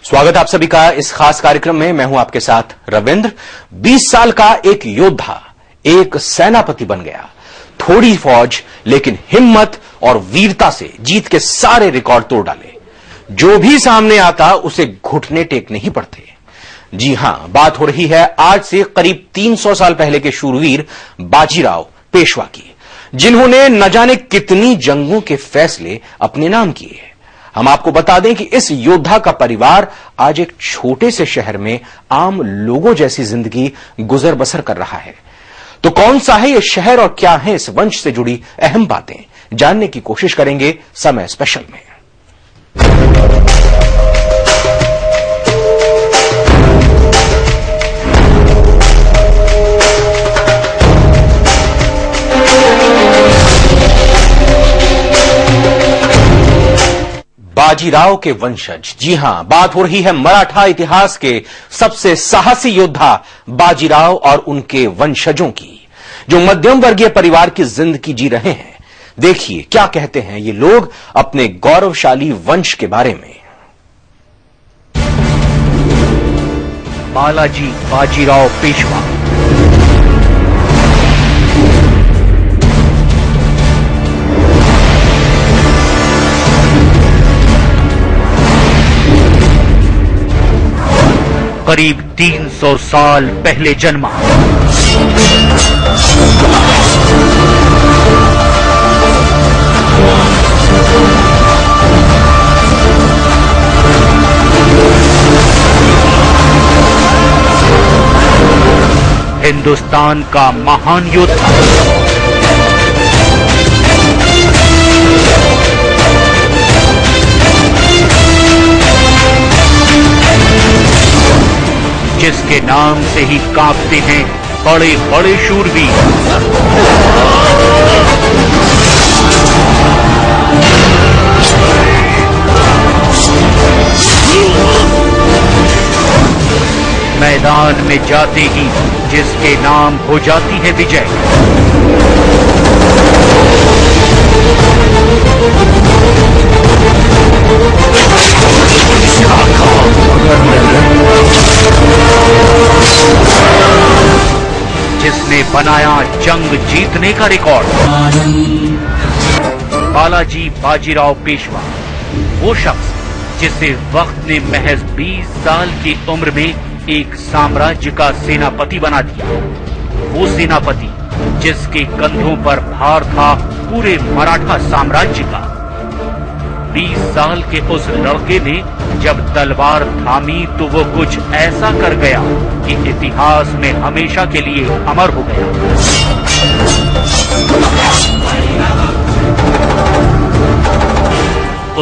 स्वागत है आप सभी का इस खास कार्यक्रम में। मैं हूं आपके साथ रविंद्र। 20 साल का एक योद्धा, एक सेनापति बन गया। थोड़ी फौज लेकिन हिम्मत और वीरता से जीत के सारे रिकॉर्ड तोड़ डाले। जो भी सामने आता उसे घुटने टेकने ही पड़ते। जी हां, बात हो रही है आज से करीब 300 साल पहले के शूरवीर बाजीराव पेशवा की, जिन्होंने न जाने कितनी जंगों के फैसले अपने नाम किए। हम आपको बता दें कि इस योद्धा का परिवार आज एक छोटे से शहर में आम लोगों जैसी जिंदगी गुजर बसर कर रहा है। तो कौन सा है यह शहर और क्या है इस वंश से जुड़ी अहम बातें, जानने की कोशिश करेंगे समय स्पेशल में। बाजीराव के वंशज, जी हां, बात हो रही है मराठा इतिहास के सबसे साहसी योद्धा बाजीराव और उनके वंशजों की, जो मध्यम वर्गीय परिवार की जिंदगी जी रहे हैं। देखिए क्या कहते हैं ये लोग अपने गौरवशाली वंश के बारे में। बालाजी बाजीराव पेशवा। करीब 300 साल पहले जन्मा। हिंदुस्तान का महान योद्धा। जिसके नाम से ही कांपते हैं बड़े बड़े शूरवीर। मैदान में जाते ही जिसके नाम हो जाती है विजय। जिसने बनाया जंग जीतने का रिकॉर्ड। बालाजी बाजीराव पेशवा, वो शख्स जिसे वक्त ने महज 20 साल की उम्र में एक साम्राज्य का सेनापति बना दिया। वो सेनापति जिसके कंधों पर भार था पूरे मराठा साम्राज्य का। 20 साल के उस लड़के ने जब तलवार थामी तो वो कुछ ऐसा कर गया कि इतिहास में हमेशा के लिए अमर हो गया।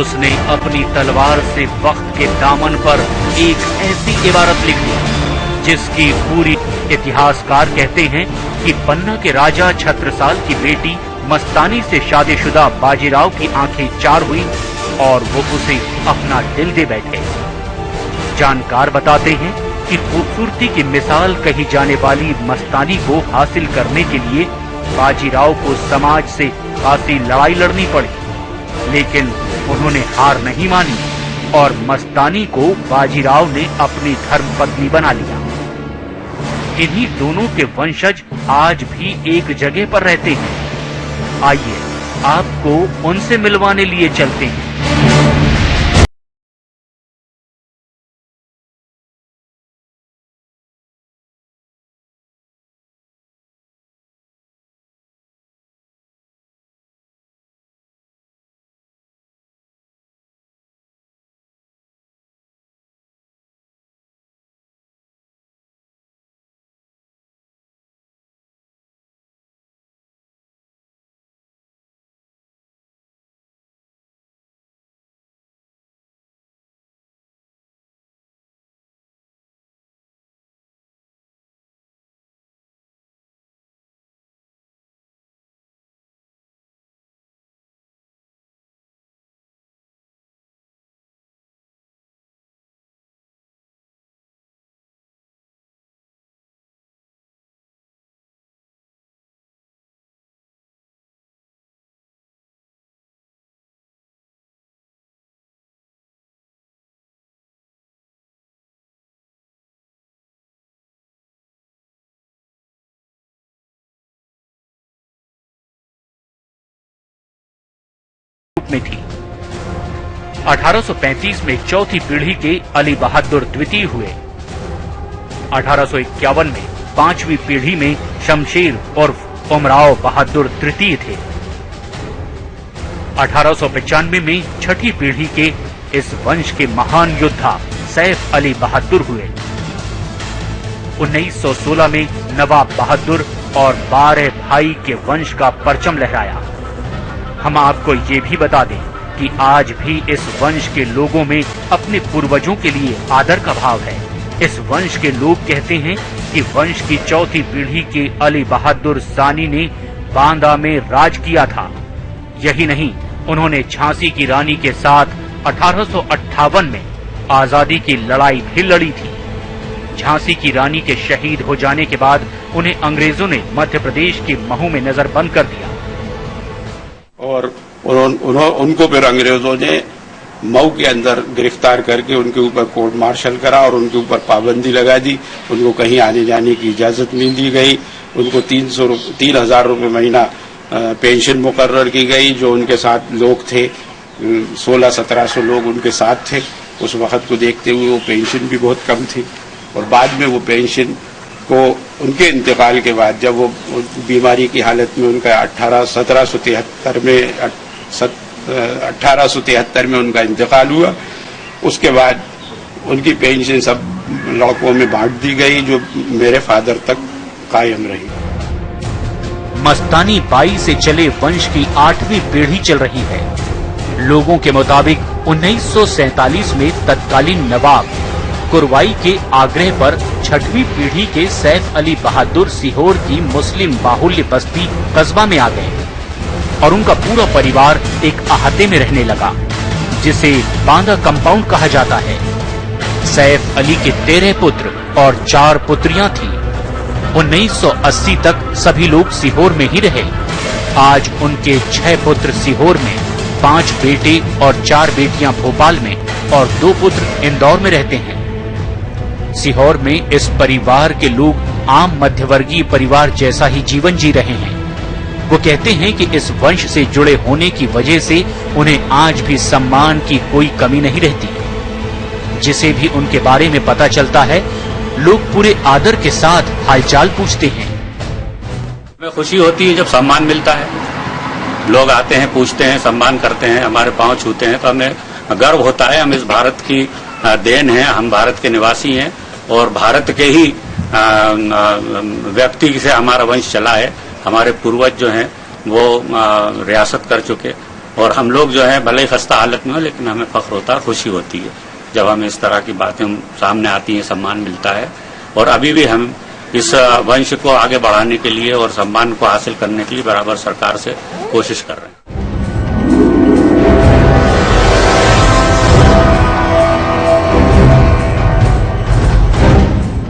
उसने अपनी तलवार से वक्त के दामन पर एक ऐसी इबारत लिख दी जिसकी पूरी इतिहासकार कहते हैं कि पन्ना के राजा छत्रसाल की बेटी मस्तानी से शादीशुदा बाजीराव की आंखें चार हुई और वो उसे अपना दिल दे बैठे। जानकार बताते हैं कि खूबसूरती की मिसाल कही जाने वाली मस्तानी को हासिल करने के लिए बाजीराव को समाज से खासी लड़ाई लड़नी पड़ी, लेकिन उन्होंने हार नहीं मानी और मस्तानी को बाजीराव ने अपनी धर्मपत्नी बना लिया। इन्हीं दोनों के वंशज आज भी एक जगह पर रहते हैं। आइए आपको उनसे मिलवाने लिए चलते हैं। रूप में थी। 1835 में चौथी पीढ़ी के अली बहादुर द्वितीय हुए। 1851 में पांचवी पीढ़ी में शमशेर और उमराव बहादुर तृतीय थे। 1895 में छठी पीढ़ी के इस वंश के महान योद्धा सैफ अली बहादुर हुए। 1916 में नवाब बहादुर और 12 भाई के वंश का परचम लहराया। हम आपको ये भी बता दें कि आज भी इस वंश के लोगों में अपने पूर्वजों के लिए आदर का भाव है। इस वंश के लोग कहते हैं कि वंश की चौथी पीढ़ी के अली बहादुर सानी ने बांदा में राज किया था। यही नहीं, उन्होंने झांसी की रानी के साथ 1858 में आजादी की लड़ाई भी लड़ी थी। झांसी की रानी के शहीद हो जाने के बाद उन्हें अंग्रेजों ने मध्य प्रदेश के महू में नजरबंद कर दिया और उनको फिर अंग्रेजों ने मऊ के अंदर गिरफ्तार करके उनके ऊपर कोर्ट मार्शल करा और उनके ऊपर पाबंदी लगा दी। उनको कहीं आने जाने की इजाजत नहीं दी गई। उनको 3,000 रुपये महीना पेंशन मुकर्रर की गई। जो उनके साथ लोग थे 1600-1700 लोग उनके साथ थे। उस वक्त को देखते हुए वो पेंशन भी बहुत कम थी और बाद में वो पेंशन को उनके इंतकाल के बाद जब वो बीमारी की हालत में उनका 1873 में उनका इंतकाल हुआ, उसके बाद उनकी पेंशन सब लड़कों में बांट दी गई जो मेरे फादर तक कायम रही। मस्तानी बाई से चले वंश की 8वीं पीढ़ी चल रही है। लोगों के मुताबिक 1947 में तत्कालीन नवाब कुरवाई के आग्रह पर 6वीं पीढ़ी के सैफ अली बहादुर सीहोर की मुस्लिम बाहुल्य बस्ती कस्बा में आ गए और उनका पूरा परिवार एक अहाते में रहने लगा, जिसे बांदा कंपाउंड कहा जाता है। सैफ अली के 13 पुत्र और 4 पुत्रियां थीं। 1980 तक सभी लोग सीहोर में ही रहे। आज उनके 6 पुत्र सीहोर में, 5 बेटे और 4 बेटियां भोपाल में और 2 पुत्र इंदौर में रहते हैं। सीहोर में इस परिवार के लोग आम मध्यवर्गीय परिवार जैसा ही जीवन जी रहे हैं। वो कहते हैं कि इस वंश से जुड़े होने की वजह से उन्हें आज भी सम्मान की कोई कमी नहीं रहती। जिसे भी उनके बारे में पता चलता है, लोग पूरे आदर के साथ हालचाल पूछते हैं। हमें खुशी होती है जब सम्मान मिलता है। लोग आते हैं, पूछते हैं, सम्मान करते हैं, हमारे पांव छूते हैं, तो हमें गर्व होता है। हम इस भारत की देन हैं, हम भारत के निवासी हैं और भारत के ही व्यक्ति से हमारा वंश चला है। हमारे पूर्वज जो हैं वो रियासत कर चुके और हम लोग जो है भले ही खस्ता हालत में हो, लेकिन हमें फख्र होता है, खुशी होती है जब हमें इस तरह की बातें सामने आती हैं, सम्मान मिलता है। और अभी भी हम इस वंश को आगे बढ़ाने के लिए और सम्मान को हासिल करने के लिए बराबर सरकार से कोशिश कर रहे हैं।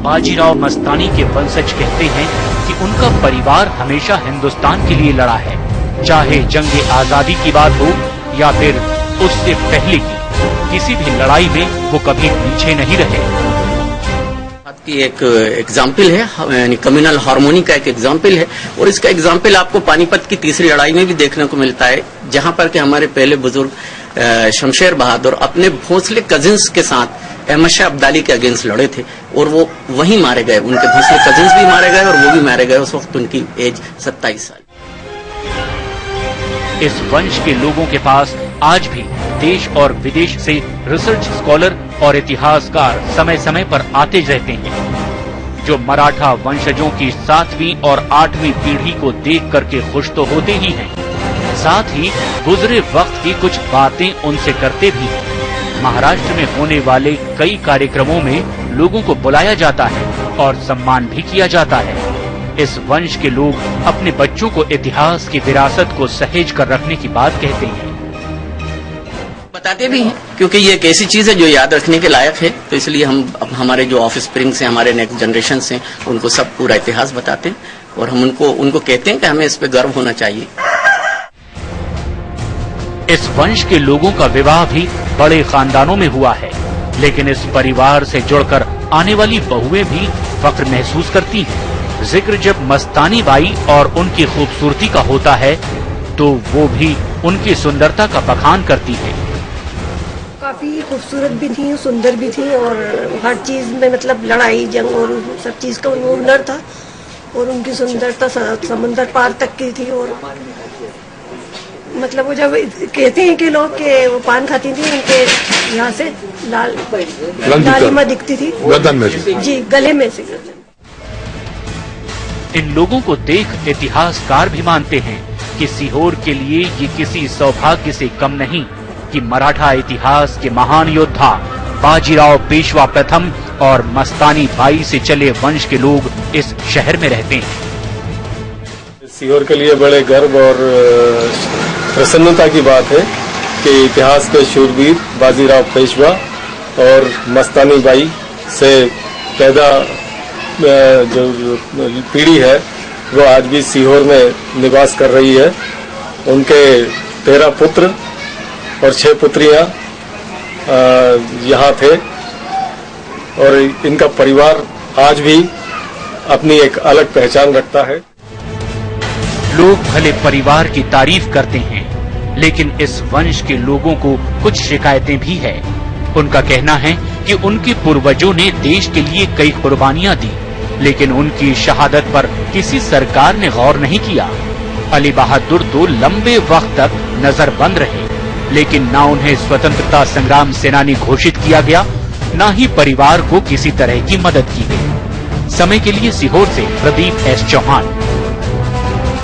बाजीराव मस्तानी के वंशज कहते हैं कि उनका परिवार हमेशा हिंदुस्तान के लिए लड़ा है, चाहे जंग आजादी की बात हो या फिर उससे पहले की किसी भी लड़ाई में वो कभी पीछे नहीं रहे। की एक एग्जाम्पल है, यानी कम्युनल हार्मोनी का एक एग्जाम्पल है और इसका एग्जाम्पल आपको पानीपत की तीसरी लड़ाई में भी देखने को मिलता है, जहां पर कि हमारे पहले बुजुर्ग शमशेर बहादुर अपने भोंसले कजिन्स के साथ अहमद शाह अब्दाली के अगेंस्ट लड़े थे और वो वहीं मारे गए। उनके भोंसले कजिन्स भी मारे गए और वो भी मारे गए। उस वक्त उनकी एज 27 साल। इस वंश के लोगों के पास आज भी देश और विदेश से रिसर्च स्कॉलर और इतिहासकार समय समय पर आते रहते हैं, जो मराठा वंशजों की 7वीं और 8वीं पीढ़ी को देख करके खुश तो होते ही हैं, साथ ही गुजरे वक्त की कुछ बातें उनसे करते भी हैं। महाराष्ट्र में होने वाले कई कार्यक्रमों में लोगों को बुलाया जाता है और सम्मान भी किया जाता है। इस वंश के लोग अपने बच्चों को इतिहास की विरासत को सहेज कर रखने की बात कहते हैं, बताते भी हैं, क्योंकि ये एक ऐसी चीज है जो याद रखने के लायक है। तो इसलिए हम हमारे जो ऑफ स्प्रिंग्स हैं, हमारे नेक्स्ट जनरेशन हैं, उनको सब पूरा इतिहास बताते हैं और हम उनको कहते हैं कि हमें इस पे गर्व होना चाहिए। इस वंश के लोगों का विवाह भी बड़े खानदानों में हुआ है, लेकिन इस परिवार से जुड़कर आने वाली बहुएं भी फख्र महसूस करती हैं। जिक्र जब मस्तानी बाई और उनकी खूबसूरती का होता है तो वो भी उनकी सुंदरता का बखान करती है। काफी खूबसूरत भी थी, सुंदर भी थी और हर चीज में मतलब लड़ाई जंग और सब चीज का वो हुनर था और उनकी सुंदरता समंदर पार तक की थी। और मतलब वो जब कहते हैं कि लोग के वो पान खाती थी उनके यहाँ से लालिमा दिखती थी गर्दन में जी, गले में से। इन लोगों को देख इतिहासकार भी मानते हैं कि सीहोर के लिए ये किसी सौभाग्य से कम नहीं कि मराठा इतिहास के महान योद्धा बाजीराव पेशवा प्रथम और मस्तानी बाई से चले वंश के लोग इस शहर में रहते हैं। सीहोर के लिए बड़े गर्व और प्रसन्नता की बात है कि इतिहास के शूरवीर बाजीराव पेशवा और मस्तानी बाई से पैदा जो पीढ़ी है वो आज भी सीहोर में निवास कर रही है। उनके 13 पुत्र और 6 पुत्रियां यहाँ थे और इनका परिवार आज भी अपनी एक अलग पहचान रखता है। लोग भले परिवार की तारीफ करते हैं, लेकिन इस वंश के लोगों को कुछ शिकायतें भी है। उनका कहना है कि उनके पूर्वजों ने देश के लिए कई कुर्बानियां दी, लेकिन उनकी शहादत पर किसी सरकार ने गौर नहीं किया। अली बहादुर तो लंबे वक्त तक नजरबंद रहे, लेकिन न उन्हें स्वतंत्रता संग्राम सेनानी घोषित किया गया, न ही परिवार को किसी तरह की मदद की गई। समय के लिए सीहोर से प्रदीप एस चौहान।